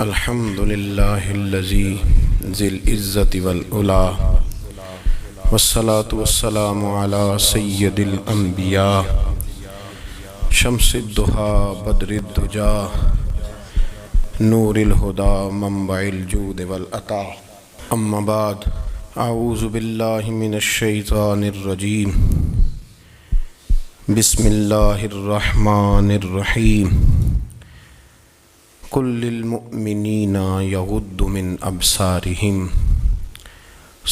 الحمد للہ الذی ذی العزت والعلا والصلاة والسلام علی سید الانبیاء شمس الضحیٰ بدر الدجا نور الہدی منبع الجود والعطا اما بعد اعوذ باللہ من الشیطان الرجیم بسم اللہ الرحمن الرحیم قل للمؤمنین یغضوا من ابصارہم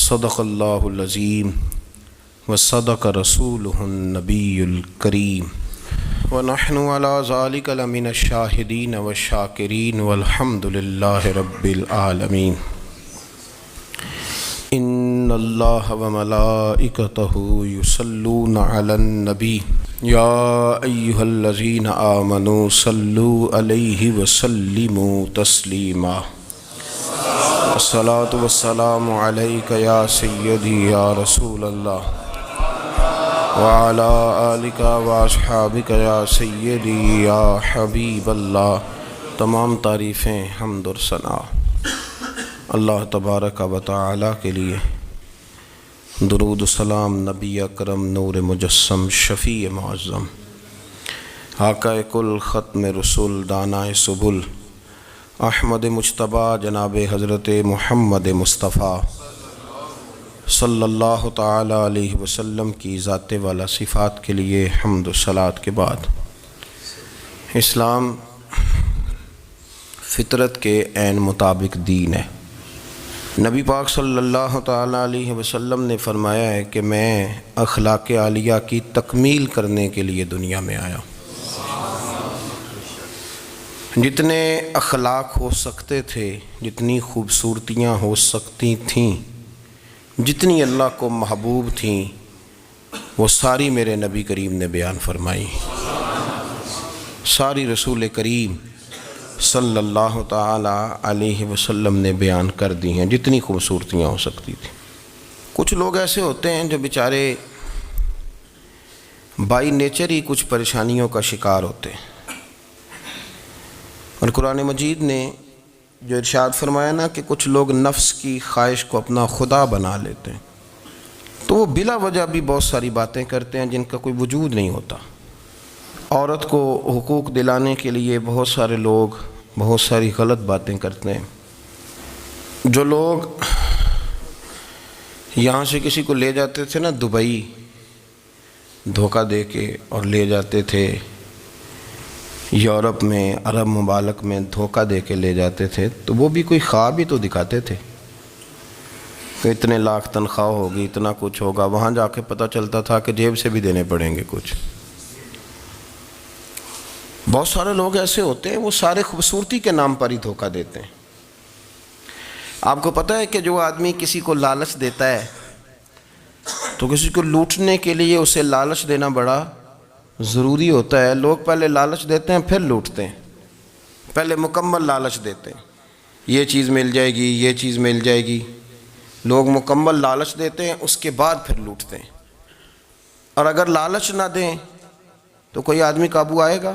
صدق اللہ العظیم وصدق رسولہ النبی الکریم ونحن علی ذلک لمن الشاہدین والشاکرین والحمد للہ رب العالمین ان اللہ وملائکتہ یصلون علی النبی یا ایہا الذین آمنوا صلوا علیہ وسلموا تسلیما الصلاة والسلام علیک یا سیدی یا رسول اللہ وعلی آلک واصحابک یا سیدی یا حبیب اللہ۔ تمام تعریفیں حمد و ثنا اللہ تبارک و تعالی کے لیے، درود و سلام نبی اکرم نور مجسم شفیع معظم آقا کل ختم رسول دانائے سبل احمد مجتبیٰ جناب حضرت محمد مصطفیٰ صلی اللہ تعالی علیہ وسلم کی ذات والا صفات کے لیے حمد و صلوات کے بعد، اسلام فطرت کے عین مطابق دین ہے۔ نبی پاک صلی اللہ تعالی علیہ وسلم نے فرمایا ہے کہ میں اخلاق عالیہ کی تکمیل کرنے کے لیے دنیا میں آیا۔ جتنے اخلاق ہو سکتے تھے، جتنی خوبصورتیاں ہو سکتی تھیں، جتنی اللہ کو محبوب تھیں، وہ ساری میرے نبی کریم نے بیان فرمائی، ساری رسول کریم صلی اللہ تعالی علیہ وسلم نے بیان کر دی ہیں، جتنی خوبصورتیاں ہو سکتی تھیں۔ کچھ لوگ ایسے ہوتے ہیں جو بیچارے بائی نیچر ہی کچھ پریشانیوں کا شکار ہوتے ہیں، اور قرآن مجید نے جو ارشاد فرمایا نا کہ کچھ لوگ نفس کی خواہش کو اپنا خدا بنا لیتے ہیں، تو وہ بلا وجہ بھی بہت ساری باتیں کرتے ہیں جن کا کوئی وجود نہیں ہوتا۔ عورت کو حقوق دلانے کے لیے بہت سارے لوگ بہت ساری غلط باتیں کرتے ہیں۔ جو لوگ یہاں سے کسی کو لے جاتے تھے نا دبئی، دھوکہ دے کے اور لے جاتے تھے یورپ میں، عرب ممالک میں دھوکہ دے کے لے جاتے تھے، تو وہ بھی کوئی خواب ہی تو دکھاتے تھے کہ اتنے لاکھ تنخواہ ہوگی، اتنا کچھ ہوگا۔ وہاں جا کے پتہ چلتا تھا کہ جیب سے بھی دینے پڑیں گے کچھ۔ بہت سارے لوگ ایسے ہوتے ہیں، وہ سارے خوبصورتی کے نام پر ہی دھوکہ دیتے ہیں۔ آپ کو پتہ ہے کہ جو آدمی کسی کو لالچ دیتا ہے تو کسی کو لوٹنے کے لیے اسے لالچ دینا بڑا ضروری ہوتا ہے۔ لوگ پہلے لالچ دیتے ہیں پھر لوٹتے ہیں، پہلے مکمل لالچ دیتے ہیں، یہ چیز مل جائے گی، یہ چیز مل جائے گی۔ لوگ مکمل لالچ دیتے ہیں، اس کے بعد پھر لوٹتے ہیں۔ اور اگر لالچ نہ دیں تو کوئی آدمی قابو آئے گا؟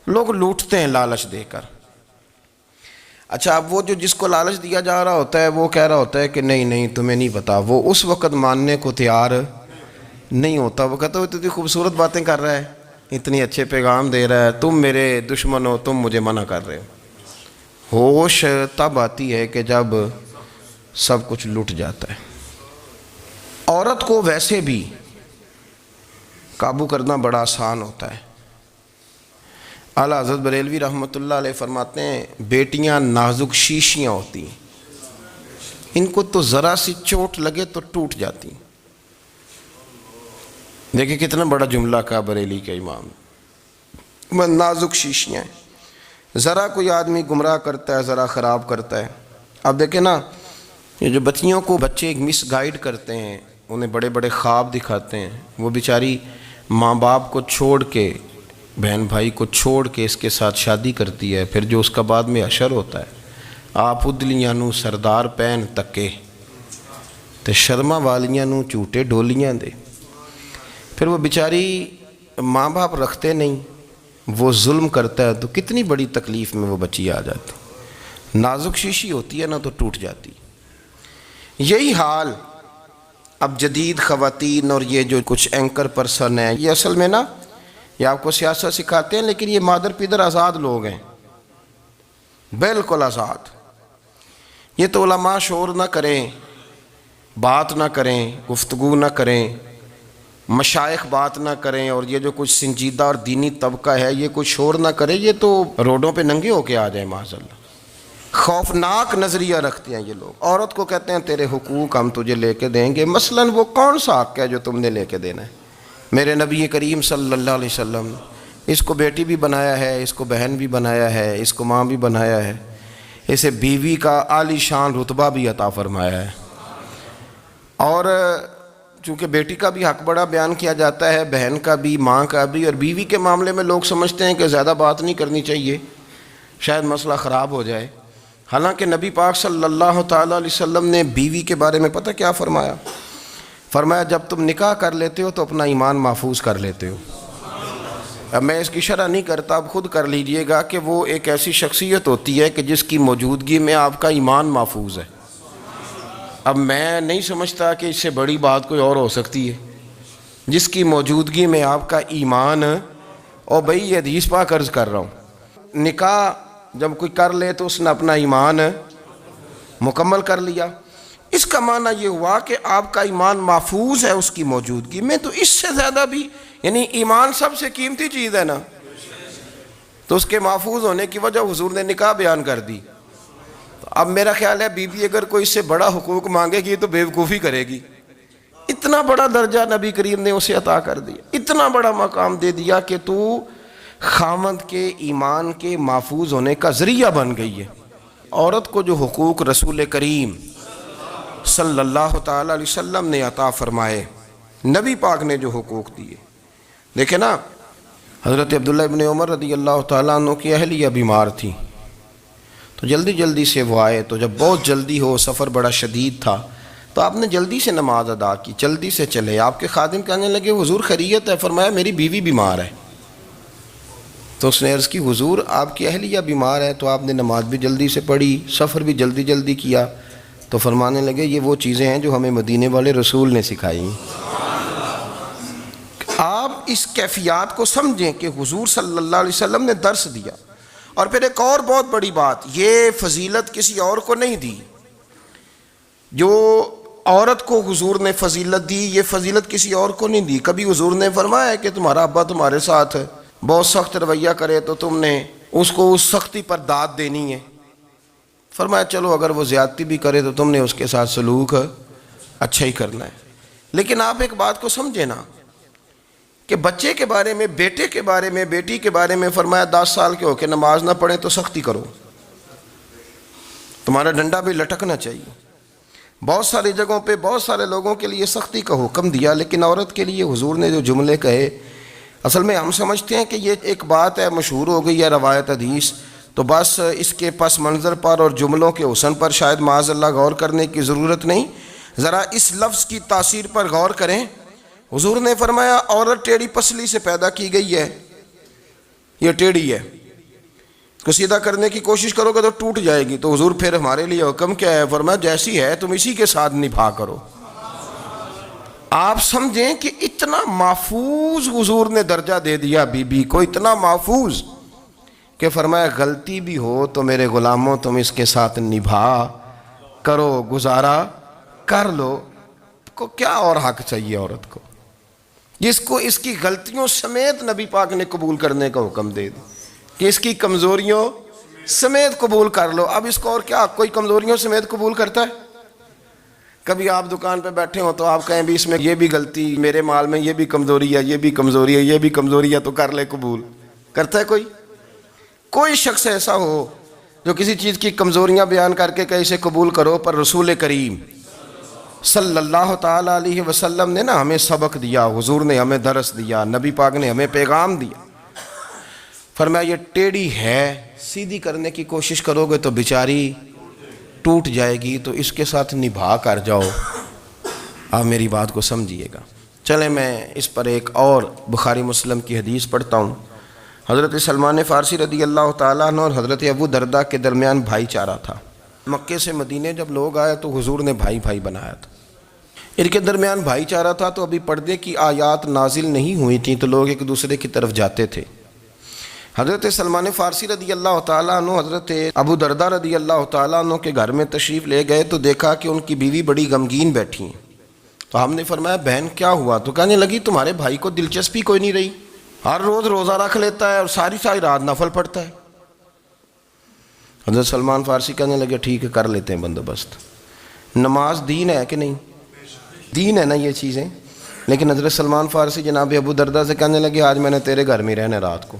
لوگ لوٹتے ہیں لالچ دے کر۔ اچھا، اب وہ جو جس کو لالچ دیا جا رہا ہوتا ہے وہ کہہ رہا ہوتا ہے کہ نہیں نہیں تمہیں نہیں پتا، وہ اس وقت ماننے کو تیار نہیں ہوتا۔ وہ کہتا ہے اتنی خوبصورت باتیں کر رہا ہے، اتنی اچھے پیغام دے رہا ہے، تم میرے دشمن ہو، تم مجھے منع کر رہے ہو۔ ہوش تب آتی ہے کہ جب سب کچھ لٹ جاتا ہے۔ عورت کو ویسے بھی قابو کرنا بڑا آسان ہوتا ہے۔ اعلیٰ حضرت بریلوی رحمۃ اللہ علیہ فرماتے ہیں بیٹیاں نازک شیشیاں ہوتی ہیں، ان کو تو ذرا سی چوٹ لگے تو ٹوٹ جاتی ہیں۔ دیکھیں کتنا بڑا جملہ کہا بریلی کے امام، نازک شیشیاں ہیں۔ ذرا کوئی آدمی گمراہ کرتا ہے، ذرا خراب کرتا ہے۔ اب دیکھیں نا، یہ جو بچیوں کو بچے مس گائیڈ کرتے ہیں، انہیں بڑے بڑے خواب دکھاتے ہیں، وہ بیچاری ماں باپ کو چھوڑ کے، بہن بھائی کو چھوڑ کے اس کے ساتھ شادی کرتی ہے، پھر جو اس کا بعد میں حشر ہوتا ہے، آپ ادلیاں نو سردار پہن تکے تے شرما والیاں نو جھوٹے ڈولیاں دے۔ پھر وہ بیچاری ماں باپ رکھتے نہیں، وہ ظلم کرتا ہے تو کتنی بڑی تکلیف میں وہ بچی آ جاتی۔ نازک شیشی ہوتی ہے نا تو ٹوٹ جاتی. یہی حال اب جدید خواتین اور یہ جو کچھ اینکر پرسن ہیں، یہ اصل میں نا یہ آپ کو سیاست سکھاتے ہیں، لیکن یہ مادر پیدر آزاد لوگ ہیں، بالکل آزاد. یہ تو علماء شور نہ کریں، بات نہ کریں، گفتگو نہ کریں، مشائخ بات نہ کریں، اور یہ جو کچھ سنجیدہ اور دینی طبقہ ہے یہ کچھ شور نہ کرے، یہ تو روڈوں پہ ننگے ہو کے آ جائیں معاذ اللہ. خوفناک نظریہ رکھتے ہیں یہ لوگ. عورت کو کہتے ہیں تیرے حقوق ہم تجھے لے کے دیں گے. مثلاً وہ کون سا حق ہے جو تم نے لے کے دینا ہے؟ میرے نبی کریم صلی اللہ علیہ وسلم نے اس کو بیٹی بھی بنایا ہے، اس کو بہن بھی بنایا ہے، اس کو ماں بھی بنایا ہے، اسے بیوی کا عالی شان رتبہ بھی عطا فرمایا ہے. اور چونکہ بیٹی کا بھی حق بڑا بیان کیا جاتا ہے، بہن کا بھی، ماں کا بھی. اور بیوی کے معاملے میں لوگ سمجھتے ہیں کہ زیادہ بات نہیں کرنی چاہیے، شاید مسئلہ خراب ہو جائے. حالانکہ نبی پاک صلی اللہ تعالیٰ علیہ وسلم نے بیوی کے بارے میں پتہ کیا فرمایا؟ فرمایا جب تم نکاح کر لیتے ہو تو اپنا ایمان محفوظ کر لیتے ہو. اب میں اس کی شرح نہیں کرتا، اب خود کر لیجئے گا کہ وہ ایک ایسی شخصیت ہوتی ہے کہ جس کی موجودگی میں آپ کا ایمان محفوظ ہے. اب میں نہیں سمجھتا کہ اس سے بڑی بات کوئی اور ہو سکتی ہے، جس کی موجودگی میں آپ کا ایمان. اور بھئی یہ حدیث پاک عرض کر رہا ہوں، نکاح جب کوئی کر لے تو اس نے اپنا ایمان مکمل کر لیا. اس کا معنی یہ ہوا کہ آپ کا ایمان محفوظ ہے اس کی موجودگی میں. تو اس سے زیادہ بھی، یعنی ایمان سب سے قیمتی چیز ہے نا، تو اس کے محفوظ ہونے کی وجہ حضور نے نکاح بیان کر دی. اب میرا خیال ہے بی بی اگر کوئی اس سے بڑا حقوق مانگے گی تو بیوقوفی کرے گی. اتنا بڑا درجہ نبی کریم نے اسے عطا کر دیا، اتنا بڑا مقام دے دیا کہ تو خاوند کے ایمان کے محفوظ ہونے کا ذریعہ بن گئی ہے. عورت کو جو حقوق رسول کریم صلی اللہ تعالیٰ علیہ وسلم نے عطا فرمائے، نبی پاک نے جو حقوق دیے، دیکھیں نا، حضرت عبداللہ ابن عمر رضی اللہ تعالیٰ عنہ کی اہلیہ بیمار تھی تو جلدی سے وہ آئے. تو جب بہت جلدی ہو، سفر بڑا شدید تھا، تو آپ نے جلدی سے نماز ادا کی، جلدی سے چلے. آپ کے خادم کہنے لگے حضور خیریت ہے؟ فرمایا میری بیوی بیمار ہے. تو اس نے عرض کی حضور آپ کی اہلیہ بیمار ہے. تو آپ نے نماز بھی جلدی سے پڑھی، سفر بھی جلدی کیا. تو فرمانے لگے یہ وہ چیزیں ہیں جو ہمیں مدینے والے رسول نے سکھائی. آپ اس کیفیات کو سمجھیں کہ حضور صلی اللہ علیہ وسلم نے درس دیا. اور پھر ایک اور بہت بڑی بات، یہ فضیلت کسی اور کو نہیں دی. جو عورت کو حضور نے فضیلت دی، یہ فضیلت کسی اور کو نہیں دی. کبھی حضور نے فرمایا کہ تمہارا ابا تمہارے ساتھ بہت سخت رویہ کرے تو تم نے اس کو اس سختی پر داد دینی ہے. فرمایا چلو اگر وہ زیادتی بھی کرے تو تم نے اس کے ساتھ سلوک اچھا ہی کرنا ہے. لیکن آپ ایک بات کو سمجھے نا کہ بچے کے بارے میں، بیٹے کے بارے میں، بیٹی کے بارے میں فرمایا 10 سال کے ہو کے نماز نہ پڑھیں تو سختی کرو، تمہارا ڈنڈا بھی لٹکنا چاہیے. بہت ساری جگہوں پہ بہت سارے لوگوں کے لیے سختی کا حکم دیا، لیکن عورت کے لیے حضور نے جو جملے کہے، اصل میں ہم سمجھتے ہیں کہ یہ ایک بات ہے، مشہور ہو گئی ہے روایت حدیث، تو بس اس کے پس منظر پر اور جملوں کے حسن پر شاید معاذ اللہ غور کرنے کی ضرورت نہیں. ذرا اس لفظ کی تاثیر پر غور کریں. حضور نے فرمایا عورت ٹیڑھی پسلی سے پیدا کی گئی ہے، یہ ٹیڑھی ہے، اس کو سیدھا کرنے کی کوشش کرو گے تو ٹوٹ جائے گی. تو حضور پھر ہمارے لیے حکم کیا ہے؟ فرمایا جیسی ہے تم اسی کے ساتھ نبھا کرو. آپ سمجھیں کہ اتنا محفوظ حضور نے درجہ دے دیا بی بی کو، اتنا محفوظ کہ فرمایا غلطی بھی ہو تو میرے غلاموں تم اس کے ساتھ نبھا کرو، گزارا کر لو. کو کیا اور حق چاہیے عورت کو جس کو اس کی غلطیوں سمیت نبی پاک نے قبول کرنے کا حکم دے دی کہ اس کی کمزوریوں سمیت قبول کر لو. اب اس کو اور کیا کوئی کمزوریوں سمیت قبول کرتا ہے؟ کبھی آپ دکان پہ بیٹھے ہو تو آپ کہیں بھی اس میں یہ بھی غلطی، میرے مال میں یہ بھی کمزوری ہے، یہ بھی کمزوری ہے، یہ بھی کمزوری ہے، تو کر لے قبول. کرتا ہے کوئی؟ کوئی شخص ایسا ہو جو کسی چیز کی کمزوریاں بیان کر کے کہ اسے قبول کرو؟ پر رسول کریم صلی اللہ تعالیٰ علیہ وسلم نے نا ہمیں سبق دیا، حضور نے ہمیں درس دیا، نبی پاک نے ہمیں پیغام دیا. فرمایا یہ ٹیڑھی ہے، سیدھی کرنے کی کوشش کرو گے تو بیچاری ٹوٹ جائے گی، تو اس کے ساتھ نبھا کر جاؤ. آپ میری بات کو سمجھیے گا. چلیں میں اس پر ایک اور بخاری مسلم کی حدیث پڑھتا ہوں. حضرت سلمان فارسی رضی اللہ تعالیٰ عنہ اور حضرت ابو دردہ کے درمیان بھائی چارہ تھا۔ مکے سے مدینے جب لوگ آئے تو حضور نے بھائی بھائی بنایا تھا، ان کے درمیان بھائی چارہ تھا، تو ابھی پردے کی آیات نازل نہیں ہوئی تھیں تو لوگ ایک دوسرے کی طرف جاتے تھے۔ حضرت سلمان فارسی رضی اللہ تعالیٰ عنہ حضرت ابو دردہ رضی اللہ تعالیٰ عنہ کے گھر میں تشریف لے گئے تو دیکھا کہ ان کی بیوی بڑی غمگین بیٹھی ہیں۔ تو ہم نے فرمایا بہن کیا ہوا؟ تو کہنے لگی تمہارے بھائی کو دلچسپی کوئی نہیں رہی، ہر روز روزہ رکھ لیتا ہے اور ساری رات نفل پڑھتا ہے۔ حضرت سلمان فارسی کہنے لگے ٹھیک ہے کر لیتے ہیں بندوبست۔ نماز دین ہے کہ نہیں؟ دین ہے نا یہ چیزیں۔ لیکن حضرت سلمان فارسی جناب ابو دردہ سے کہنے لگے آج میں نے تیرے گھر میں رہنا رات کو،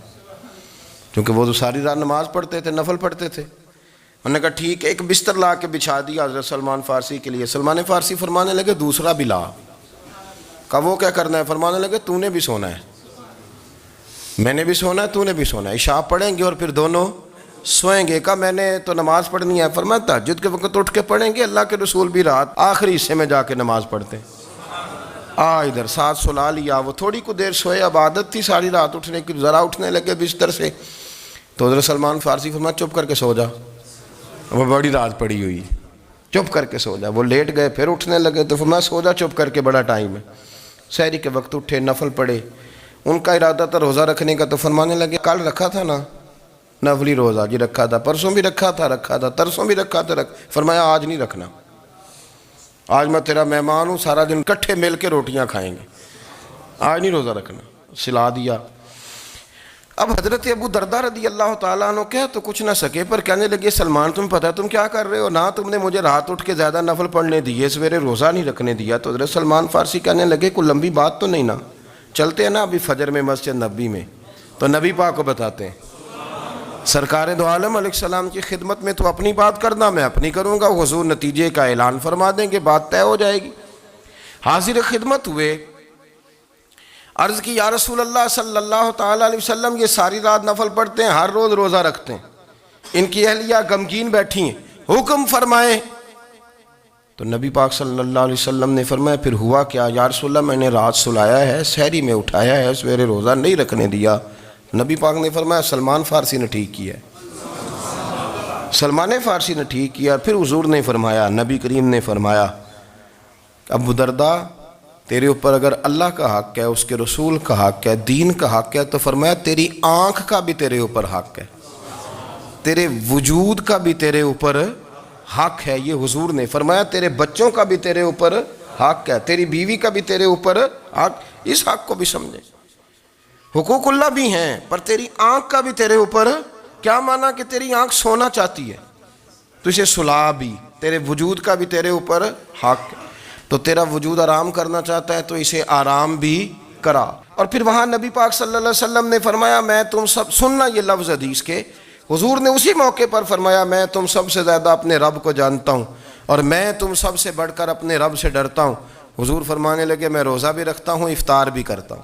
کیونکہ وہ تو ساری رات نماز پڑھتے تھے، نفل پڑھتے تھے۔ انہوں نے کہا ٹھیک ہے، ایک بستر لا کے بچھا دیا حضرت سلمان فارسی کے لیے۔ سلمان فارسی فرمانے لگے دوسرا بھی لا۔ کہا وہ کیا کرنا ہے؟ فرمانے لگے تو نے بھی سونا ہے، میں نے بھی سونا ہے، تو نے بھی سونا ہے، عشاء پڑھیں گے اور پھر دونوں سوئیں گے۔ کہا میں نے تو نماز پڑھنی ہے۔ فرمایا تہجد کے وقت اٹھ کے پڑھیں گے، اللہ کے رسول بھی رات آخری حصے میں جا کے نماز پڑھتے ہیں۔ ادھر ساتھ سلا لیا، وہ تھوڑی کو دیر سوئے، اب عادت تھی ساری رات اٹھنے کی، ذرا اٹھنے لگے بستر سے تو حضرت سلمان فارسی فرمایا چپ کر کے سو جا، وہ بڑی رات پڑی ہوئی، چپ کر کے سو جا۔ وہ لیٹ گئے، پھر اٹھنے لگے تو فرمایا سو جا چپ کر کے، بڑا ٹائم ہے۔ سحری کے وقت اٹھے، نفل پڑھے، ان کا ارادہ تھا روزہ رکھنے کا، تو فرمانے لگے کل رکھا تھا نا نفلی روزہ؟ جی رکھا تھا۔ پرسوں بھی رکھا تھا، ترسوں بھی رکھا تھا۔ فرمایا آج نہیں رکھنا، آج میں تیرا مہمان ہوں، سارا دن کٹھے مل کے روٹیاں کھائیں گے، آج نہیں روزہ رکھنا، سلا دیا۔ اب حضرت ابو دردہ رضی اللہ تعالیٰ عنہ کہہ تو کچھ نہ سکے، پر کہنے لگے سلمان تم پتہ تم کیا کر رہے ہو، نہ تم نے مجھے رات اٹھ کے زیادہ نفل پڑھنے دیے، سویرے روزہ نہیں رکھنے دیا۔ تو حضرت سلمان فارسی کہنے لگے کوئی لمبی بات تو نہیں نا، چلتے ہیں نا ابھی فجر میں مسجد نبی میں، تو نبی پاک کو بتاتے ہیں سرکار دو عالم علیہ السلام کی خدمت میں تو اپنی بات کرنا، میں اپنی کروں گا، حضور نتیجے کا اعلان فرما دیں گے، بات طے ہو جائے گی۔ حاضر خدمت ہوئے، عرض کی یا رسول اللہ صلی اللہ تعالیٰ علیہ وسلم یہ ساری رات نفل پڑھتے ہیں، ہر روز روزہ رکھتے ہیں، ان کی اہلیہ غمگین بیٹھی ہیں، حکم فرمائیں۔ تو نبی پاک صلی اللہ علیہ وسلم نے فرمایا پھر ہوا کیا؟ یا رسول اللہ میں نے رات سلایا ہے، سحری میں اٹھایا ہے، سویرے روزہ نہیں رکھنے دیا۔ نبی پاک نے فرمایا سلمان فارسی نے ٹھیک کیا ہے، سلمان فارسی نے ٹھیک کیا۔ پھر حضور نے فرمایا، نبی کریم نے فرمایا ابو دردہ تیرے اوپر اگر اللہ کا حق ہے، اس کے رسول کا حق ہے، دین کا حق ہے، تو فرمایا تیری آنکھ کا بھی تیرے اوپر حق ہے، تیرے وجود کا بھی تیرے اوپر حق ہے۔ یہ حضور نے فرمایا تیرے بچوں کا بھی تیرے اوپر حق ہے، تیری بیوی کا بھی تیرے اوپر حق۔ اس حق کو بھی سمجھے، حقوق اللہ بھی ہیں، پر تیری آنکھ کا بھی تیرے اوپر کیا مانا کہ تیری آنکھ سونا چاہتی ہے تو اسے سلا بھی، تیرے وجود کا بھی تیرے اوپر حق، تو تیرا وجود آرام کرنا چاہتا ہے تو اسے آرام بھی کرا۔ اور پھر وہاں نبی پاک صلی اللہ علیہ وسلم نے فرمایا میں تم سب، سننا یہ لفظ حدیث کے، حضور نے اسی موقع پر فرمایا میں تم سب سے زیادہ اپنے رب کو جانتا ہوں اور میں تم سب سے بڑھ کر اپنے رب سے ڈرتا ہوں۔ حضور فرمانے لگے میں روزہ بھی رکھتا ہوں، افطار بھی کرتا ہوں،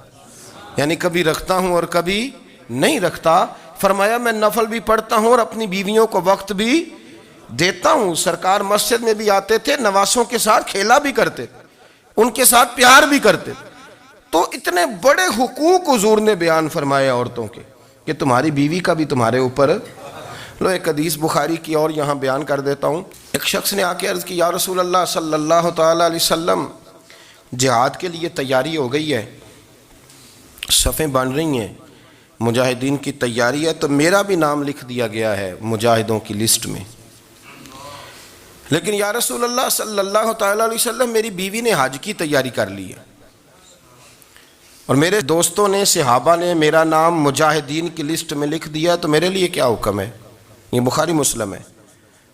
یعنی کبھی رکھتا ہوں اور کبھی نہیں رکھتا۔ فرمایا میں نفل بھی پڑھتا ہوں اور اپنی بیویوں کو وقت بھی دیتا ہوں۔ سرکار مسجد میں بھی آتے تھے، نواسوں کے ساتھ کھیلا بھی کرتے تھے، ان کے ساتھ پیار بھی کرتے تھے۔ تو اتنے بڑے حقوق حضور نے بیان فرمائے عورتوں کے کہ تمہاری بیوی کا بھی تمہارے اوپر۔ لو ایک حدیث بخاری کی اور یہاں بیان کر دیتا ہوں۔ ایک شخص نے آ کے عرض کی یا رسول اللہ صلی اللہ تعالیٰ علیہ وسلم جہاد کے لیے تیاری ہو گئی ہے، صفیں بن رہی ہیں، مجاہدین کی تیاری ہے، تو میرا بھی نام لکھ دیا گیا ہے مجاہدوں کی لسٹ میں، لیکن یا رسول اللہ صلی اللہ تعالیٰ علیہ وسلم میری بیوی نے حج کی تیاری کر لی ہے اور میرے دوستوں نے، صحابہ نے میرا نام مجاہدین کی لسٹ میں لکھ دیا، تو میرے لیے کیا حکم ہے؟ یہ بخاری مسلم ہے۔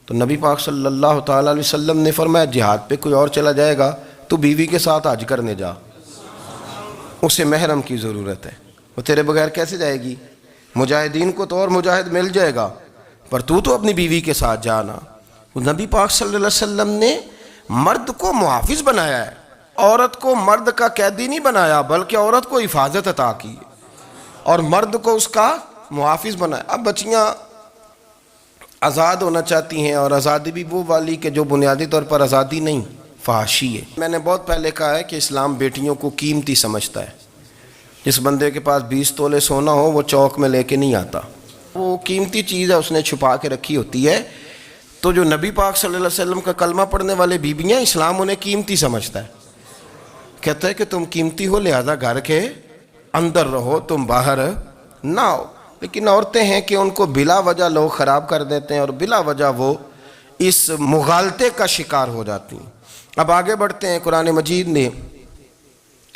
تو نبی پاک صلی اللہ تعالیٰ علیہ وسلم نے فرمایا جہاد پہ کوئی اور چلا جائے گا تو بیوی کے ساتھ حج کرنے جا، اسے محرم کی ضرورت ہے، وہ تیرے بغیر کیسے جائے گی؟ مجاہدین کو تو اور مجاہد مل جائے گا، پر تو اپنی بیوی کے ساتھ جانا۔ نبی پاک صلی اللہ علیہ وسلم نے مرد کو محافظ بنایا ہے، عورت کو مرد کا قیدی نہیں بنایا، بلکہ عورت کو حفاظت عطا کی اور مرد کو اس کا محافظ بنایا۔ اب بچیاں آزاد ہونا چاہتی ہیں، اور آزادی بھی وہ والی کہ جو بنیادی طور پر آزادی نہیں، فحاشی ہے۔ میں نے بہت پہلے کہا ہے کہ اسلام بیٹیوں کو قیمتی سمجھتا ہے، جس بندے کے پاس 20 تولے سونا ہو وہ چوک میں لے کے نہیں آتا، وہ قیمتی چیز ہے، اس نے چھپا کے رکھی ہوتی ہے۔ تو جو نبی پاک صلی اللہ علیہ وسلم کا کلمہ پڑھنے والے بیویاں، اسلام انہیں قیمتی سمجھتا ہے، کہتا ہے کہ تم قیمتی ہو لہذا گھر کے اندر رہو، تم باہر نہ ہو۔ لیکن عورتیں ہیں کہ ان کو بلا وجہ لوگ خراب کر دیتے ہیں اور بلا وجہ وہ اس مغالطے کا شکار ہو جاتی ہیں۔ اب آگے بڑھتے ہیں۔ قرآن مجید نے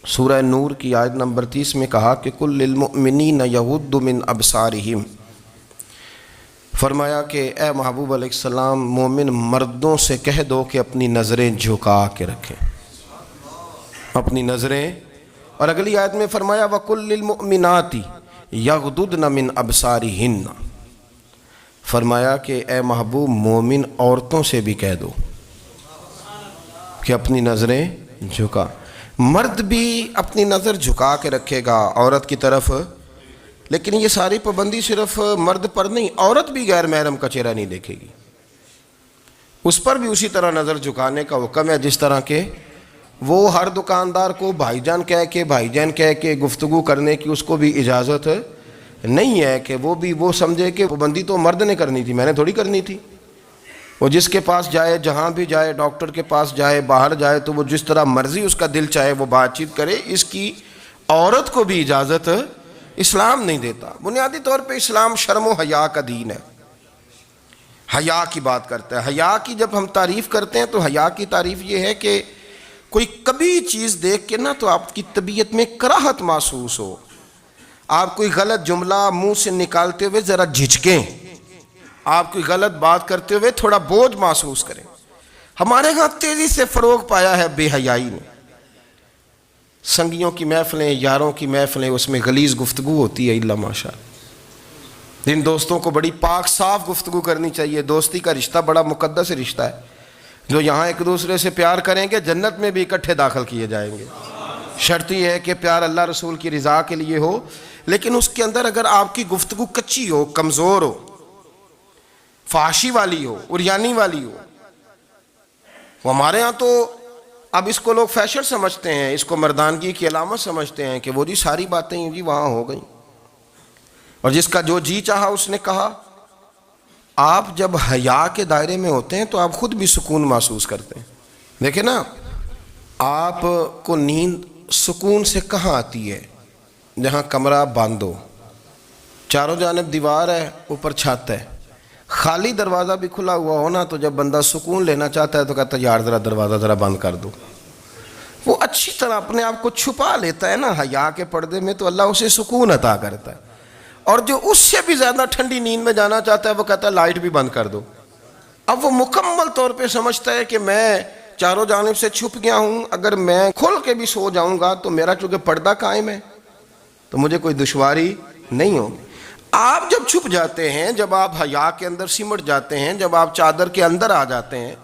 سورہ نور کی آیت نمبر 30 میں کہا کہ کل للمؤمنین یغضوا من ابصارہم، فرمایا کہ اے محبوب علیہ السلام مومن مردوں سے کہہ دو کہ اپنی نظریں جھکا کے رکھیں، اپنی نظریں۔ اور اگلی آیت میں فرمایا وَقُلْ لِلْمُؤْمِنَاتِ یغضضن من ابصارہن، فرمایا کہ اے محبوب مومن عورتوں سے بھی کہہ دو کہ اپنی نظریں جھکا۔ مرد بھی اپنی نظر جھکا کے رکھے گا عورت کی طرف، لیکن یہ ساری پابندی صرف مرد پر نہیں، عورت بھی غیر محرم کا چہرہ نہیں دیکھے گی، اس پر بھی اسی طرح نظر جھکانے کا حکم ہے جس طرح کہ وہ ہر دکاندار کو بھائی جان کہہ کے گفتگو کرنے کی اس کو بھی اجازت نہیں ہے کہ وہ بھی وہ سمجھے کہ پابندی تو مرد نے کرنی تھی، میں نے تھوڑی کرنی تھی۔ وہ جس کے پاس جائے، جہاں بھی جائے، ڈاکٹر کے پاس جائے، باہر جائے، تو وہ جس طرح مرضی اس کا دل چاہے وہ بات چیت کرے، اس کی عورت کو بھی اجازت اسلام نہیں دیتا۔ بنیادی طور پہ اسلام شرم و حیا کا دین ہے، حیا کی بات کرتا ہے۔ حیا کی جب ہم تعریف کرتے ہیں تو حیا کی تعریف یہ ہے کہ کوئی کبھی چیز دیکھ کے نہ تو آپ کی طبیعت میں کراہت محسوس ہو، آپ کوئی غلط جملہ منہ سے نکالتے ہوئے ذرا جھجکیں، آپ کوئی غلط بات کرتے ہوئے تھوڑا بوجھ محسوس کریں۔ ہمارے ہاں تیزی سے فروغ پایا ہے بے حیائی نے، سنگیوں کی محفلیں، یاروں کی محفلیں، اس میں غلیظ گفتگو ہوتی ہے، الا ماشاء اللہ۔ جن دوستوں کو بڑی پاک صاف گفتگو کرنی چاہیے، دوستی کا رشتہ بڑا مقدس رشتہ ہے، جو یہاں ایک دوسرے سے پیار کریں گے جنت میں بھی اکٹھے داخل کیے جائیں گے۔ شرط یہ ہے کہ پیار اللہ رسول کی رضا کے لیے ہو، لیکن اس کے اندر اگر آپ کی گفتگو کچی ہو، کمزور ہو، فحاشی والی ہو، عریانی والی ہو، وہ ہمارے ہاں تو اب اس کو لوگ فیشن سمجھتے ہیں، اس کو مردانگی کی علامت سمجھتے ہیں کہ وہ جی ساری باتیں جی وہاں ہو گئیں، اور جس کا جو جی چاہا اس نے کہا۔ آپ جب حیا کے دائرے میں ہوتے ہیں تو آپ خود بھی سکون محسوس کرتے ہیں۔ دیکھیں نا، آپ کو نیند سکون سے کہاں آتی ہے؟ جہاں کمرہ بند ہو، چاروں جانب دیوار ہے، اوپر چھت ہے، خالی دروازہ بھی کھلا ہوا ہونا تو جب بندہ سکون لینا چاہتا ہے تو کہتا ہے یار ذرا دروازہ ذرا بند کر دو۔ وہ اچھی طرح اپنے آپ کو چھپا لیتا ہے نا حیا کے پردے میں، تو اللہ اسے سکون عطا کرتا ہے۔ اور جو اس سے بھی زیادہ ٹھنڈی نیند میں جانا چاہتا ہے وہ کہتا ہے لائٹ بھی بند کر دو۔ اب وہ مکمل طور پہ سمجھتا ہے کہ میں چاروں جانب سے چھپ گیا ہوں، اگر میں کھل کے بھی سو جاؤں گا تو میرا چونکہ پردہ قائم ہے تو مجھے کوئی دشواری نہیں ہوگی۔ آپ جب چھپ جاتے ہیں، جب آپ حیا کے اندر سمٹ جاتے ہیں، جب آپ چادر کے اندر آ جاتے ہیں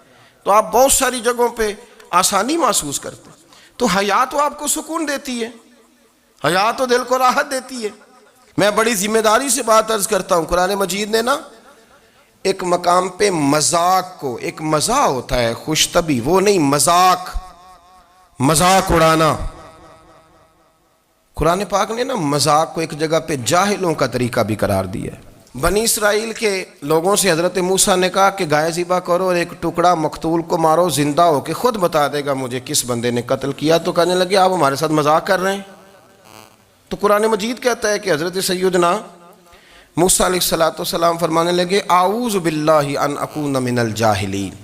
تو آپ بہت ساری جگہوں پہ آسانی محسوس کرتے ہیں۔ تو حیا تو آپ کو سکون دیتی ہے، حیا تو دل کو راحت دیتی ہے۔ میں بڑی ذمہ داری سے بات عرض کرتا ہوں، قرآن مجید نے نا ایک مقام پہ مذاق کو، ایک مزاح ہوتا ہے خوش طبی، وہ نہیں، مذاق اڑانا، قرآن پاک نے نا مذاق کو ایک جگہ پہ جاہلوں کا طریقہ بھی قرار دیا ہے۔ بنی اسرائیل کے لوگوں سے حضرت موسیٰ نے کہا کہ گائے ذبح کرو اور ایک ٹکڑا مقتول کو مارو، زندہ ہو کے خود بتا دے گا مجھے کس بندے نے قتل کیا۔ تو کہنے لگے آپ ہمارے ساتھ مذاق کر رہے ہیں۔ تو قرآن مجید کہتا ہے کہ حضرت سیدنا موسیٰ علیہ السلام فرمانے لگے اعوذ باللہ ان اکون من الجاہلین،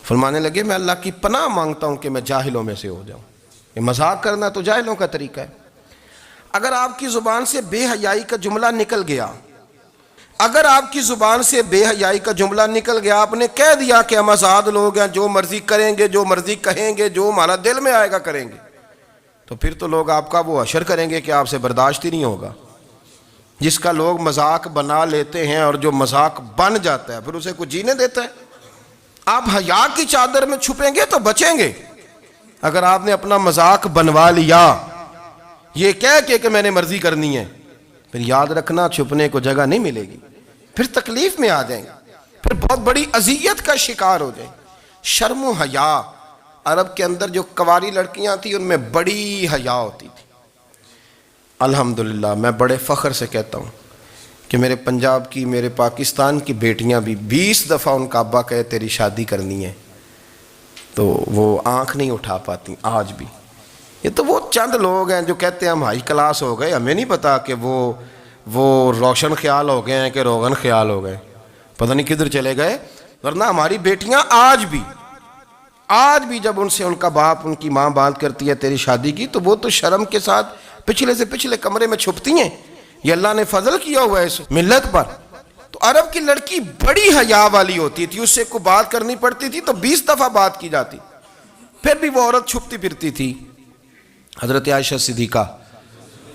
فرمانے لگے میں اللہ کی پناہ مانگتا ہوں کہ میں جاہلوں میں سے ہو جاؤں۔ یہ مذاق کرنا تو جاہلوں کا طریقہ ہے۔ اگر آپ کی زبان سے بے حیائی کا جملہ نکل گیا، اگر آپ کی زبان سے بے حیائی کا جملہ نکل گیا، آپ نے کہہ دیا کہ ہم آزاد لوگ ہیں، جو مرضی کریں گے، جو مرضی کہیں گے، جو ہمارا دل میں آئے گا کریں گے، تو پھر تو لوگ آپ کا وہ حشر کریں گے کہ آپ سے برداشت ہی نہیں ہوگا۔ جس کا لوگ مذاق بنا لیتے ہیں اور جو مذاق بن جاتا ہے پھر اسے کوئی جینے دیتا ہے؟ آپ حیا کی چادر میں چھپیں گے تو بچیں گے۔ اگر آپ نے اپنا مذاق بنوا لیا یہ کہہ کے کہ میں نے مرضی کرنی ہے، پھر یاد رکھنا چھپنے کو جگہ نہیں ملے گی، پھر تکلیف میں آ جائیں گے، پھر بہت بڑی اذیت کا شکار ہو جائیں۔ شرم و حیا، عرب کے اندر جو کنواری لڑکیاں تھیں ان میں بڑی حیا ہوتی تھی، الحمدللہ میں بڑے فخر سے کہتا ہوں کہ میرے پنجاب کی، میرے پاکستان کی بیٹیاں بھی 20 دفعہ ان کا ابا کہے تیری شادی کرنی ہے تو وہ آنکھ نہیں اٹھا پاتی آج بھی۔ یہ تو وہ چند لوگ ہیں جو کہتے ہیں ہم ہائی کلاس ہو گئے، ہمیں نہیں پتا کہ وہ روشن خیال ہو گئے ہیں کہ روغن خیال ہو گئے، پتہ نہیں کدھر چلے گئے۔ ورنہ ہماری بیٹیاں آج بھی جب ان سے ان کا باپ، ان کی ماں بات کرتی ہے تیری شادی کی، تو وہ تو شرم کے ساتھ پچھلے سے پچھلے کمرے میں چھپتی ہیں۔ یہ اللہ نے فضل کیا ہوا ہے اس ملت پر۔ تو عرب کی لڑکی بڑی حیا والی ہوتی تھی، اس سے کوئی بات کرنی پڑتی تھی تو 20 دفعہ بات کی جاتی، پھر بھی وہ عورت چھپتی پھرتی تھی۔ حضرت عائشہ صدیقہ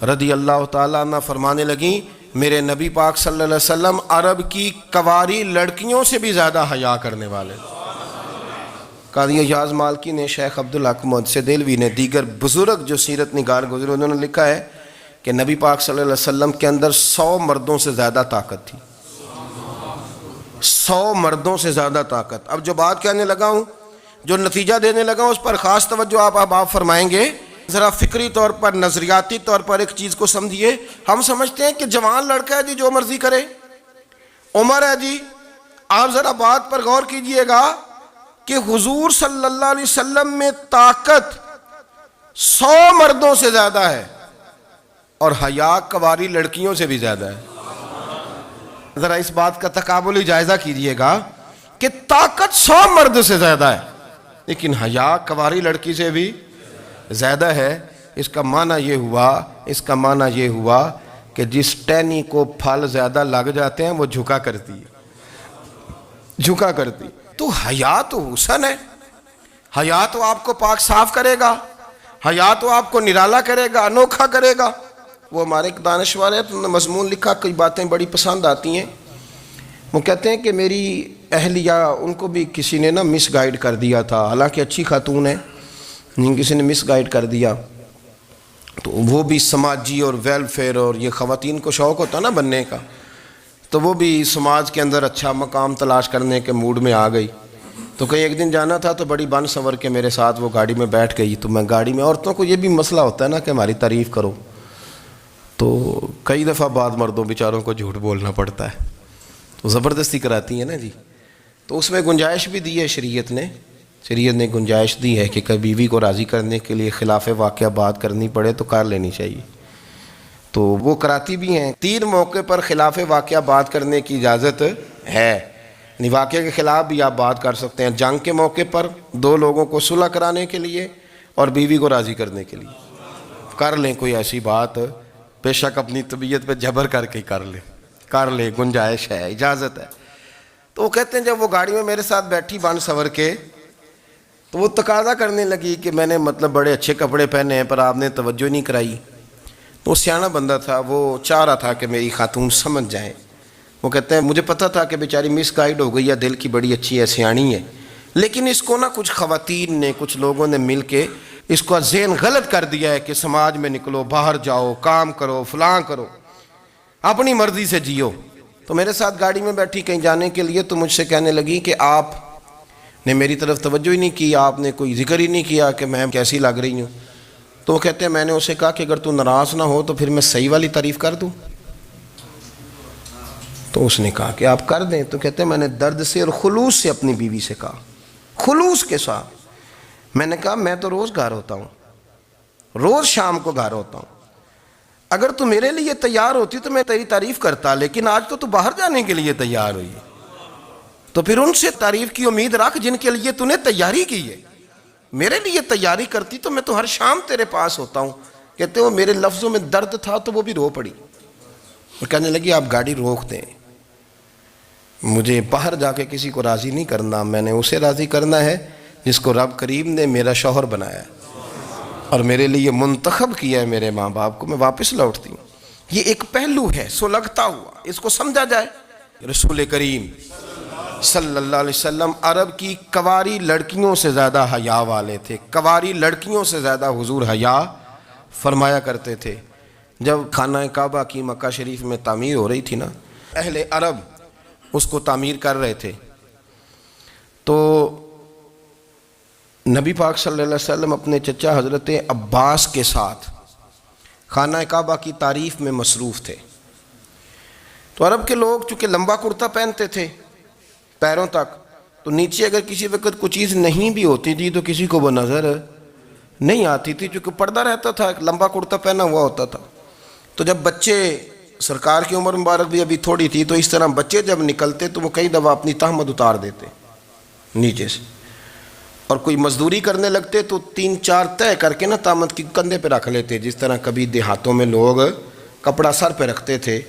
رضی اللہ تعالیٰ عنہ فرمانے لگیں میرے نبی پاک صلی اللہ علیہ وسلم عرب کی کواری لڑکیوں سے بھی زیادہ حیا کرنے والے۔ قاضی اعجاز مالکی نے، شیخ عبدالحق محدث دہلوی نے، دیگر بزرگ جو سیرت نگار گزرے انہوں نے لکھا ہے کہ نبی پاک صلی اللہ علیہ وسلم کے اندر 100 مردوں سے زیادہ طاقت تھی، 100 مردوں سے زیادہ طاقت۔ اب جو بات کہنے لگا ہوں، جو نتیجہ دینے لگا ہوں، اس پر خاص توجہ آپ فرمائیں گے۔ ذرا فکری طور پر، نظریاتی طور پر ایک چیز کو سمجھیے۔ ہم سمجھتے ہیں کہ جوان لڑکا ہے جی جو مرضی کرے، عمر ہے جی۔ آپ ذرا بات پر غور کیجئے گا کہ حضور صلی اللہ علیہ وسلم میں طاقت 100 مردوں سے زیادہ ہے اور حیا کواری لڑکیوں سے بھی زیادہ ہے۔ ذرا اس بات کا تقابلی جائزہ کیجئے گا کہ طاقت 100 مرد سے زیادہ ہے لیکن حیا کواری لڑکی سے بھی زیادہ ہے۔ اس کا معنی یہ ہوا کہ جس ٹہنی کو پھل زیادہ لگ جاتے ہیں وہ جھکا کرتی۔ تو حیا تو حسن ہے، حیا تو آپ کو پاک صاف کرے گا، حیا تو آپ کو نرالا کرے گا، انوکھا کرے گا۔ وہ ہمارے ایک دانشور ہے، انہوں نے مضمون لکھا، کئی باتیں بڑی پسند آتی ہیں۔ وہ کہتے ہیں کہ میری اہلیہ، ان کو بھی کسی نے مس گائیڈ کر دیا تھا، حالانکہ اچھی خاتون ہے، کسی نے مس گائیڈ کر دیا۔ تو وہ بھی سماجی اور ویلفیئر، اور یہ خواتین کو شوق ہوتا نا بننے کا، تو وہ بھی سماج کے اندر اچھا مقام تلاش کرنے کے موڈ میں آ گئی۔ تو کہیں ایک دن جانا تھا تو بڑی بن سنور کے میرے ساتھ وہ گاڑی میں بیٹھ گئی۔ تو میں گاڑی میں، عورتوں کو یہ بھی مسئلہ ہوتا ہے نا کہ ہماری تعریف کرو، تو کئی دفعہ بعض مردوں بیچاروں کو جھوٹ بولنا پڑتا ہے، تو زبردستی کراتی ہیں نا جی۔ تو اس میں گنجائش بھی دی ہے شریعت نے گنجائش دی ہے کہ کبھی بیوی کو راضی کرنے کے لیے خلاف واقعہ بات کرنی پڑے تو کر لینی چاہیے، تو وہ کراتی بھی ہیں۔ 3 موقع پر خلاف واقعہ بات کرنے کی اجازت ہے، یعنی واقعہ کے خلاف بھی آپ بات کر سکتے ہیں۔ جنگ کے موقع پر 2 لوگوں کو صلح کرانے کے لیے اور بیوی کو راضی کرنے کے لیے کر لیں کوئی ایسی بات، بے شک اپنی طبیعت پہ جبر کر کے کر لیں، گنجائش ہے، اجازت ہے۔ تو وہ کہتے ہیں جب وہ گاڑی میں میرے ساتھ بیٹھی بن سنور کے، تو وہ تقاضا کرنے لگی کہ میں نے بڑے اچھے کپڑے پہنے ہیں پر آپ نے توجہ نہیں کرائی۔ تو وہ سیانا بندہ تھا، وہ چاہ رہا تھا کہ میری خاتون سمجھ جائیں۔ وہ کہتے ہیں مجھے پتہ تھا کہ بیچاری مس گائیڈ ہو گئی ہے، دل کی بڑی اچھی ہے، سیانی ہے، لیکن اس کو کچھ خواتین نے، کچھ لوگوں نے مل کے اس کو ذہن غلط کر دیا ہے کہ سماج میں نکلو، باہر جاؤ، کام کرو، فلاں کرو، اپنی مرضی سے جیو۔ تو میرے ساتھ گاڑی میں بیٹھی کہیں جانے کے لیے، تو مجھ سے کہنے لگی کہ آپ نے میری طرف توجہ ہی نہیں کی، آپ نے کوئی ذکر ہی نہیں کیا کہ میں کیسی لگ رہی ہوں۔ تو وہ کہتے ہیں میں نے اسے کہا کہ اگر تو ناراض نہ ہو تو پھر میں صحیح والی تعریف کر دوں۔ تو اس نے کہا کہ آپ کر دیں۔ تو کہتے ہیں میں نے درد سے اور خلوص سے اپنی بیوی سے کہا، خلوص کے ساتھ میں نے کہا میں تو روز گھر ہوتا ہوں، روز شام کو گھر ہوتا ہوں، اگر تو میرے لیے تیار ہوتی تو میں تیری تعریف کرتا، لیکن آج تو باہر جانے کے لیے تیار ہوئی، تو پھر ان سے تعریف کی امید رکھ جن کے لیے تو نے تیاری کی ہے۔ میرے لیے تیاری کرتی تو میں تو ہر شام تیرے پاس ہوتا ہوں۔ کہتے وہ میرے لفظوں میں درد تھا تو وہ بھی رو پڑی، اور کہنے لگی آپ گاڑی روک دیں، مجھے باہر جا کے کسی کو راضی نہیں کرنا، میں نے اسے راضی کرنا ہے جس کو رب کریم نے میرا شوہر بنایا ہے اور میرے لیے منتخب کیا ہے میرے ماں باپ کو، میں واپس لوٹتی ہوں۔ یہ ایک پہلو ہے سلگتا ہوا، اس کو سمجھا جائے۔ رسول کریم صلی اللہ علیہ وسلم عرب کی کواری لڑکیوں سے زیادہ حیا والے تھے، کواری لڑکیوں سے زیادہ حضور حیا فرمایا کرتے تھے۔ جب خانہ کعبہ کی مکہ شریف میں تعمیر ہو رہی تھی نا، اہل عرب اس کو تعمیر کر رہے تھے، تو نبی پاک صلی اللہ علیہ وسلم اپنے چچا حضرت عباس کے ساتھ خانہ کعبہ کی تعریف میں مصروف تھے۔ تو عرب کے لوگ چونکہ لمبا کرتا پہنتے تھے پیروں تک، تو نیچے اگر کسی وقت کوئی چیز نہیں بھی ہوتی تھی تو کسی کو وہ نظر نہیں آتی تھی، چونکہ پردہ رہتا تھا، ایک لمبا کرتا پہنا ہوا ہوتا تھا۔ تو جب بچے، سرکار کی عمر مبارک بھی ابھی تھوڑی تھی، تو اس طرح بچے جب نکلتے تو وہ کئی دفعہ اپنی تہمت اتار دیتے نیچے سے، اور کوئی مزدوری کرنے لگتے تو 3-4 طے کر کے نا تہمت کی کندھے پہ رکھ لیتے، جس طرح کبھی دیہاتوں میں لوگ کپڑا سر پہ رکھتے تھے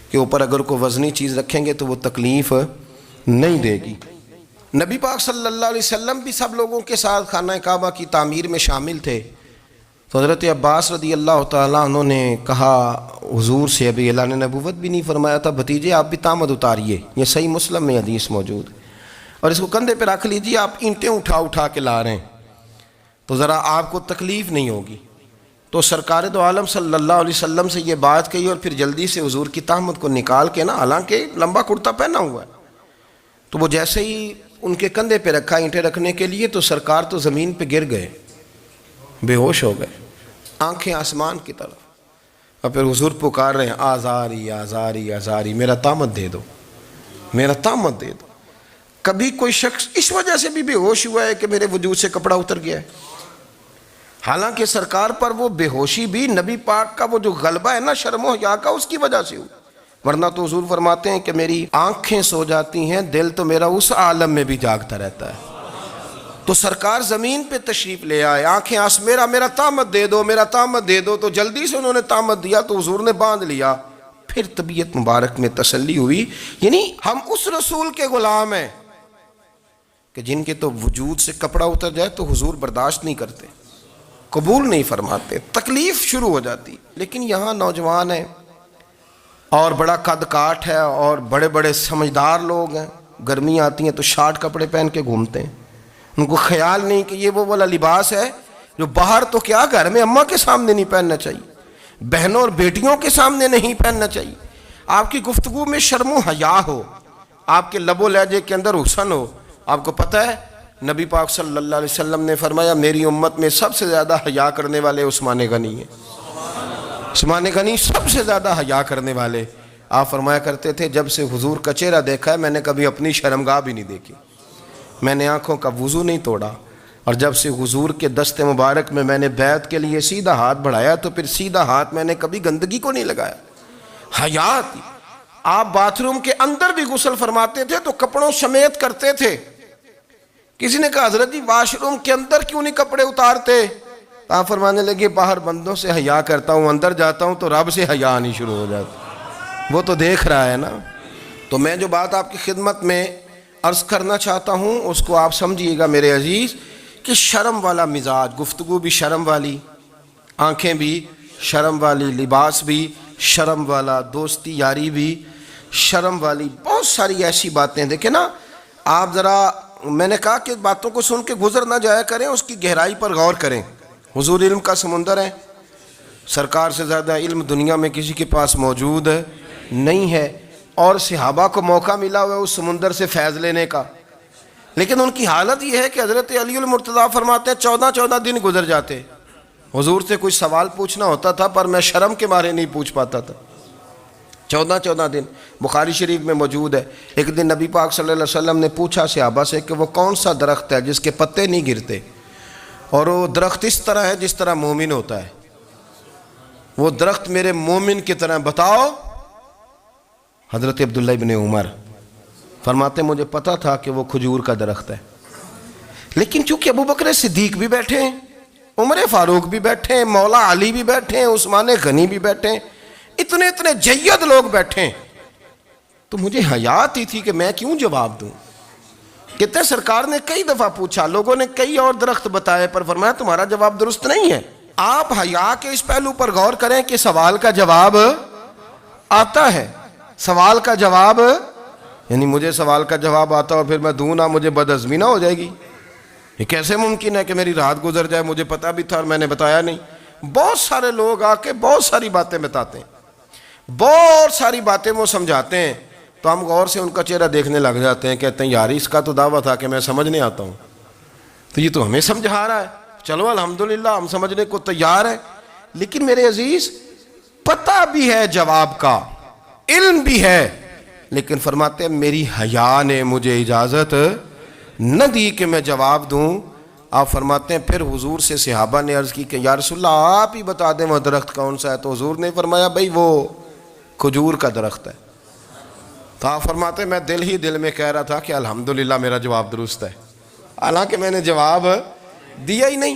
کہ اوپر اگر کوئی وزنی چیز رکھیں گے تو وہ تکلیف نہیں دے گی۔ نبی پاک صلی اللہ علیہ وسلم بھی سب لوگوں کے ساتھ خانہ کعبہ کی تعمیر میں شامل تھے۔ تو حضرت عباس رضی اللہ تعالیٰ عنہ نے کہا حضور سے، ابھی اعلان نبوت بھی نہیں فرمایا تھا، بھتیجے آپ بھی تہمت اتاریے، یہ صحیح مسلم میں حدیث موجود ہے، اور اس کو کندھے پہ رکھ لیجیے، آپ اینٹیں اٹھا اٹھا کے لا رہے ہیں تو ذرا آپ کو تکلیف نہیں ہوگی۔ تو سرکار دو عالم صلی اللہ علیہ وسلم سے یہ بات کہی، اور پھر جلدی سے حضور کی تہمت کو نکال کے نا، حالانکہ لمبا کرتا پہنا ہوا ہے، تو وہ جیسے ہی ان کے کندھے پہ رکھا اینٹیں رکھنے کے لیے، تو سرکار تو زمین پہ گر گئے، بے ہوش ہو گئے، آنکھیں آسمان کی طرف، اور پھر حضور پکار رہے ہیں آزاری آزاری آزاری، میرا تہمت دے دو، میرا تہمت دے دو۔ کبھی کوئی شخص اس وجہ سے بھی بے ہوش ہوا ہے کہ میرے وجود سے کپڑا اتر گیا ہے؟ حالانکہ سرکار پر وہ بے ہوشی بھی نبی پاک کا وہ جو غلبہ ہے نا شرم و حیا کا، اس کی وجہ سے ہوئی، ورنہ تو حضور فرماتے ہیں کہ میری آنکھیں سو جاتی ہیں، دل تو میرا اس عالم میں بھی جاگتا رہتا ہے۔ تو سرکار زمین پہ تشریف لے آئے، آنکھیں میرا تہمت دے دو، میرا تہمت دے دو، تو جلدی سے انہوں نے تہمت دیا تو حضور نے باندھ لیا، پھر طبیعت مبارک میں تسلی ہوئی۔ یعنی ہم اس رسول کے غلام ہیں کہ جن کے تو وجود سے کپڑا اتر جائے تو حضور برداشت نہیں کرتے، قبول نہیں فرماتے، تکلیف شروع ہو جاتی۔ لیکن یہاں نوجوان ہیں اور بڑا قد کاٹ ہے اور بڑے بڑے سمجھدار لوگ ہیں، گرمی آتی ہیں تو شارٹ کپڑے پہن کے گھومتے ہیں، ان کو خیال نہیں کہ یہ وہ والا لباس ہے جو باہر تو کیا گھر میں اماں کے سامنے نہیں پہننا چاہیے، بہنوں اور بیٹیوں کے سامنے نہیں پہننا چاہیے۔ آپ کی گفتگو میں شرم و حیا ہو، آپ کے لب و لہجے کے اندر حسن ہو۔ آپ کو پتہ ہے نبی پاک صلی اللہ علیہ وسلم نے فرمایا میری امت میں سب سے زیادہ حیا کرنے والے عثمان غنی ہیں، عثمان غنی سب سے زیادہ حیا کرنے والے۔ آپ فرمایا کرتے تھے جب سے حضور کا چہرہ دیکھا ہے میں نے کبھی اپنی شرمگاہ بھی نہیں دیکھی، میں نے آنکھوں کا وضو نہیں توڑا، اور جب سے حضور کے دست مبارک میں نے بیعت کے لیے سیدھا ہاتھ بڑھایا تو پھر سیدھا ہاتھ میں نے کبھی گندگی کو نہیں لگایا۔ حیات، آپ باتھ روم کے اندر بھی غسل فرماتے تھے تو کپڑوں سمیت کرتے تھے۔ کسی نے کہا حضرت جی واش روم کے اندر کیوں نہیں کپڑے اتارتے؟ آپ فرمانے لگے باہر بندوں سے حیا کرتا ہوں، اندر جاتا ہوں تو رب سے حیا آنی شروع ہو جاتی، وہ تو دیکھ رہا ہے نا۔ تو میں جو بات آپ کی خدمت میں عرض کرنا چاہتا ہوں اس کو آپ سمجھیے گا میرے عزیز، کہ شرم والا مزاج، گفتگو بھی شرم والی، آنکھیں بھی شرم والی، لباس بھی شرم والا، دوستی یاری بھی شرم والی، بہت ساری ایسی باتیں۔ دیکھیں نا آپ ذرا، میں نے کہا کہ باتوں کو سن کے گزر نہ جایا کریں، اس کی گہرائی پر غور کریں۔ حضور علم کا سمندر ہے، سرکار سے زیادہ علم دنیا میں کسی کے پاس موجود نہیں ہے، اور صحابہ کو موقع ملا ہوا ہے اس سمندر سے فیض لینے کا، لیکن ان کی حالت یہ ہے کہ حضرت علی المرتضیٰ فرماتے ہیں 14 دن گزر جاتے، حضور سے کوئی سوال پوچھنا ہوتا تھا پر میں شرم کے مارے نہیں پوچھ پاتا تھا۔ 14 دن بخاری شریف میں موجود ہے۔ ایک دن نبی پاک صلی اللہ علیہ وسلم نے پوچھا صحابہ سے کہ وہ کون سا درخت ہے جس کے پتے نہیں گرتے، اور وہ درخت اس طرح ہے جس طرح مومن ہوتا ہے، وہ درخت میرے مومن کی طرح بتاؤ۔ حضرت عبداللہ ابن عمر فرماتے مجھے پتا تھا کہ وہ کھجور کا درخت ہے، لیکن چونکہ ابو بکر صدیق بھی بیٹھے ہیں، عمر فاروق بھی بیٹھے ہیں، مولا علی بھی بیٹھے ہیں، عثمان غنی بھی بیٹھے ہیں، اتنے جید لوگ بیٹھے ہیں، تو مجھے حیا آتی تھی کہ میں کیوں جواب دوں۔ کہتے ہیں سرکار نے کئی دفعہ پوچھا، لوگوں نے کئی اور درخت بتائے، پر فرمایا تمہارا جواب درست نہیں ہے۔ آپ حیا کے اس پہلو پر غور کریں کہ سوال کا جواب آتا ہے، سوال کا جواب، یعنی مجھے سوال کا جواب آتا اور پھر میں دوں نہ، مجھے بدعزمی نہ ہو جائے گی؟ یہ کیسے ممکن ہے کہ میری رات گزر جائے، مجھے پتا بھی تھا اور میں نے بتایا نہیں؟ بہت سارے لوگ آ کے بہت ساری باتیں بتاتے ہیں، بہت ساری باتیں وہ سمجھاتے ہیں، تو ہم غور سے ان کا چہرہ دیکھنے لگ جاتے ہیں، کہتے ہیں یار اس کا تو دعویٰ تھا کہ میں سمجھنے آتا ہوں، تو یہ تو ہمیں سمجھا رہا ہے، چلو الحمدللہ ہم سمجھنے کو تیار ہیں۔ لیکن میرے عزیز پتہ بھی ہے جواب کا، علم بھی ہے، لیکن فرماتے ہیں میری حیا نے مجھے اجازت نہ دی کہ میں جواب دوں۔ آپ فرماتے ہیں پھر حضور سے صحابہ نے عرض کی کہ یا رسول اللہ آپ ہی بتا دیں وہ درخت کون سا ہے، تو حضور نے فرمایا بھئی وہ کھجور کا درخت ہے۔ تو آپ فرماتے ہیں میں دل میں کہہ رہا تھا کہ الحمدللہ میرا جواب درست ہے، حالانکہ میں نے جواب دیا ہی نہیں۔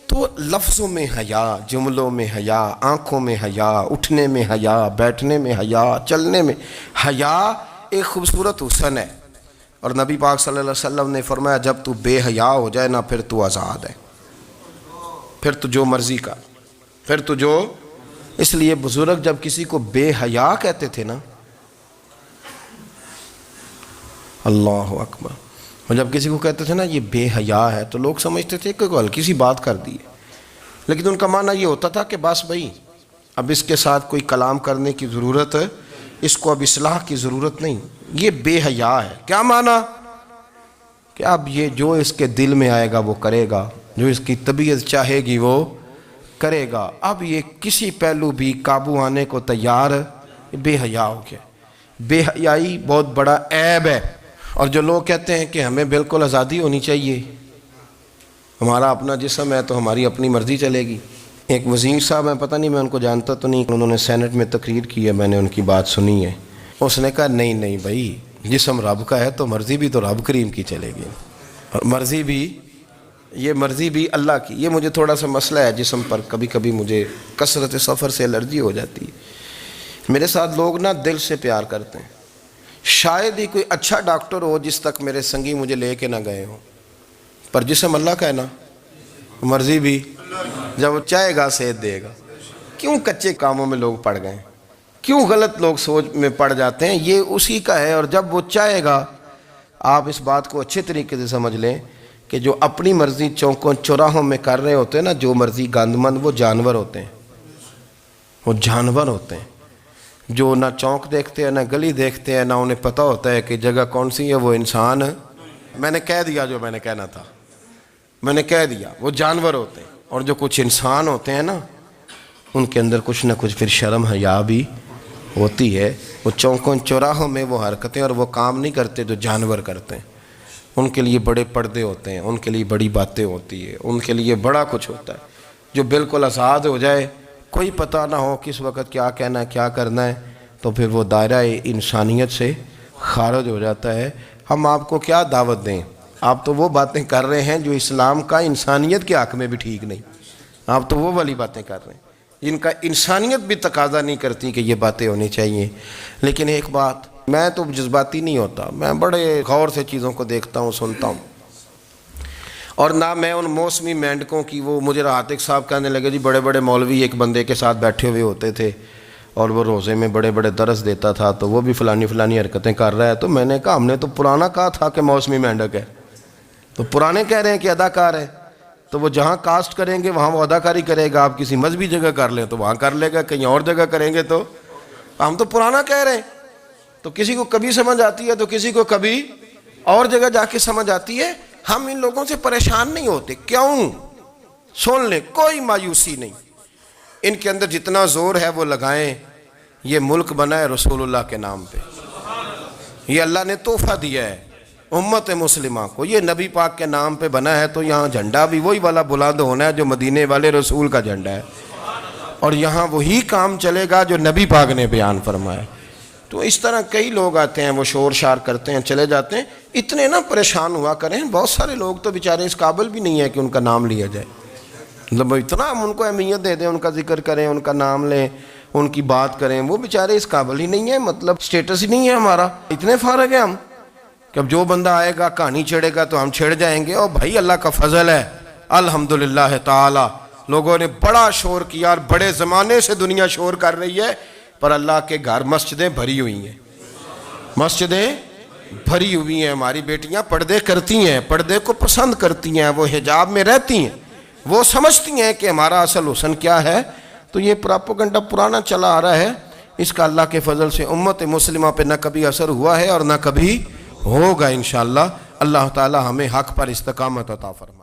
تو لفظوں میں حیا، جملوں میں حیا، آنکھوں میں حیا، اٹھنے میں حیا، بیٹھنے میں حیا، چلنے میں حیا ایک خوبصورت حسن ہے۔ اور نبی پاک صلی اللہ علیہ وسلم نے فرمایا جب تو بے حیا ہو جائے نا پھر تو آزاد ہے، پھر تو جو مرضی کا، پھر تو جو۔ اس لیے بزرگ جب کسی کو بے حیا کہتے تھے نا، اللہ اکبر، اور جب کسی کو کہتے تھے نا یہ بے حیا ہے تو لوگ سمجھتے تھے کہ کوئی ہلکی سی بات کر دی ہے، لیکن ان کا معنی یہ ہوتا تھا کہ بس بھائی اب اس کے ساتھ کوئی کلام کرنے کی ضرورت ہے، اس کو اب اصلاح کی ضرورت نہیں، یہ بے حیا ہے۔ کیا معنی؟ کہ اب یہ جو اس کے دل میں آئے گا وہ کرے گا، جو اس کی طبیعت چاہے گی وہ کرے گا، اب یہ کسی پہلو بھی قابو آنے کو تیار، بے حیا ہو گیا۔ بے حیائی بہت بڑا عیب ہے، اور جو لوگ کہتے ہیں کہ ہمیں بالکل آزادی ہونی چاہیے، ہمارا اپنا جسم ہے تو ہماری اپنی مرضی چلے گی۔ ایک وزیر صاحب ہیں، پتہ نہیں میں ان کو جانتا تو نہیں، انہوں نے سینٹ میں تقریر کی ہے، میں نے ان کی بات سنی ہے۔ اس نے کہا نہیں بھائی، جسم رب کا ہے تو مرضی بھی تو رب کریم کی چلے گی، اور مرضی بھی اللہ کی۔ یہ مجھے تھوڑا سا مسئلہ ہے جسم پر، کبھی کبھی مجھے کثرت سفر سے الرجی ہو جاتی ہے۔ میرے ساتھ لوگ نا دل سے پیار کرتے ہیں، شاید ہی کوئی اچھا ڈاکٹر ہو جس تک میرے سنگی مجھے لے کے نہ گئے ہوں، پر جسم اللہ کا ہے نا، مرضی بھی جب وہ چاہے گا صحت دے گا۔ کیوں کچے کاموں میں لوگ پڑ گئے، کیوں غلط لوگ سوچ میں پڑ جاتے ہیں، یہ اسی کا ہے، اور جب وہ چاہے گا۔ آپ اس بات کو اچھے طریقے سے سمجھ لیں کہ جو اپنی مرضی چوکوں چوراہوں میں کر رہے ہوتے ہیں نا، جو مرضی گاندمند، وہ جانور ہوتے ہیں، وہ جانور ہوتے ہیں جو نہ چونک دیکھتے ہیں نہ گلی دیکھتے ہیں، نہ انہیں پتہ ہوتا ہے کہ جگہ کون سی ہے۔ وہ انسان، میں نے کہہ دیا جو میں نے کہنا تھا، میں نے کہہ دیا، وہ جانور ہوتے ہیں۔ اور جو کچھ انسان ہوتے ہیں نا، ان کے اندر کچھ نہ کچھ پھر شرم حیا بھی ہوتی ہے۔ وہ چوکوں چوراہوں میں وہ حرکتیں اور وہ کام نہیں کرتے جو جانور کرتے ہیں۔ ان کے لیے بڑے پردے ہوتے ہیں، ان کے لیے بڑی باتیں ہوتی ہے، ان کے لیے بڑا کچھ ہوتا ہے۔ جو بالکل آزاد ہو جائے، کوئی پتہ نہ ہو کس وقت کیا کہنا ہے کیا کرنا ہے، تو پھر وہ دائرہ انسانیت سے خارج ہو جاتا ہے۔ ہم آپ کو کیا دعوت دیں؟ آپ تو وہ باتیں کر رہے ہیں جو اسلام کا انسانیت کے حق میں بھی ٹھیک نہیں، آپ تو وہ والی باتیں کر رہے ہیں جن کا انسانیت بھی تقاضا نہیں کرتی کہ یہ باتیں ہونی چاہیے۔ لیکن ایک بات، میں تو جذباتی نہیں ہوتا، میں بڑے غور سے چیزوں کو دیکھتا ہوں، سنتا ہوں، اور نہ میں ان موسمی مینڈکوں کی۔ وہ مجھے راتق صاحب کہنے لگے جی بڑے بڑے مولوی ایک بندے کے ساتھ بیٹھے ہوئے ہوتے تھے اور وہ روزے میں بڑے بڑے درس دیتا تھا، تو وہ بھی فلانی حرکتیں کر رہا ہے۔ تو میں نے کہا ہم نے تو پرانا کہا تھا کہ موسمی مینڈک ہے، تو پرانے کہہ رہے ہیں کہ اداکار ہے، تو وہ جہاں کاسٹ کریں گے وہاں وہ اداکاری کرے گا۔ آپ کسی مذہبی جگہ کر لیں تو وہاں کر لے گا، کہیں اور جگہ کریں گے تو ہم تو پرانا کہہ رہے ہیں۔ تو کسی کو کبھی سمجھ آتی ہے تو کسی کو کبھی اور جگہ جا کے سمجھ آتی ہے۔ ہم ان لوگوں سے پریشان نہیں ہوتے، کیوں؟ سن لیں، کوئی مایوسی نہیں، ان کے اندر جتنا زور ہے وہ لگائیں۔ یہ ملک بنا ہے رسول اللہ کے نام پہ، یہ اللہ نے تحفہ دیا ہے امت مسلمہ کو، یہ نبی پاک کے نام پہ بنا ہے، تو یہاں جھنڈا بھی وہی والا بلند ہونا ہے جو مدینے والے رسول کا جھنڈا ہے، اور یہاں وہی کام چلے گا جو نبی پاک نے بیان فرمایا۔ تو اس طرح کئی لوگ آتے ہیں، وہ شور شار کرتے ہیں، چلے جاتے ہیں۔ اتنے نہ پریشان ہوا کریں، بہت سارے لوگ تو بیچارے اس قابل بھی نہیں ہے کہ ان کا نام لیا جائے، مطلب اتنا ہم ان کو اہمیت دے دیں، ان کا ذکر کریں، ان کا نام لیں، ان کی بات کریں، وہ بیچارے اس قابل ہی نہیں ہے، مطلب سٹیٹس ہی نہیں ہے ہمارا، اتنے فارغ ہیں ہم کہ اب جو بندہ آئے گا کہانی چھیڑے گا تو ہم چھیڑ جائیں گے۔ اور بھائی اللہ کا فضل ہے الحمدللہ تعالی، لوگوں نے بڑا شور کیا، اور بڑے زمانے سے دنیا شور کر رہی ہے، پر اللہ کے گھر مسجدیں بھری ہوئی ہیں، مسجدیں بھری ہوئی ہیں۔ ہماری بیٹیاں پردے کرتی ہیں، پردے کو پسند کرتی ہیں، وہ حجاب میں رہتی ہیں، وہ سمجھتی ہیں کہ ہمارا اصل حسن کیا ہے۔ تو یہ پراپوگنڈا پرانا چلا آ رہا ہے، اس کا اللہ کے فضل سے امت مسلمہ پہ نہ کبھی اثر ہوا ہے اور نہ کبھی ہوگا انشاءاللہ۔ اللہ تعالی ہمیں حق پر استقامت عطا فرمائے۔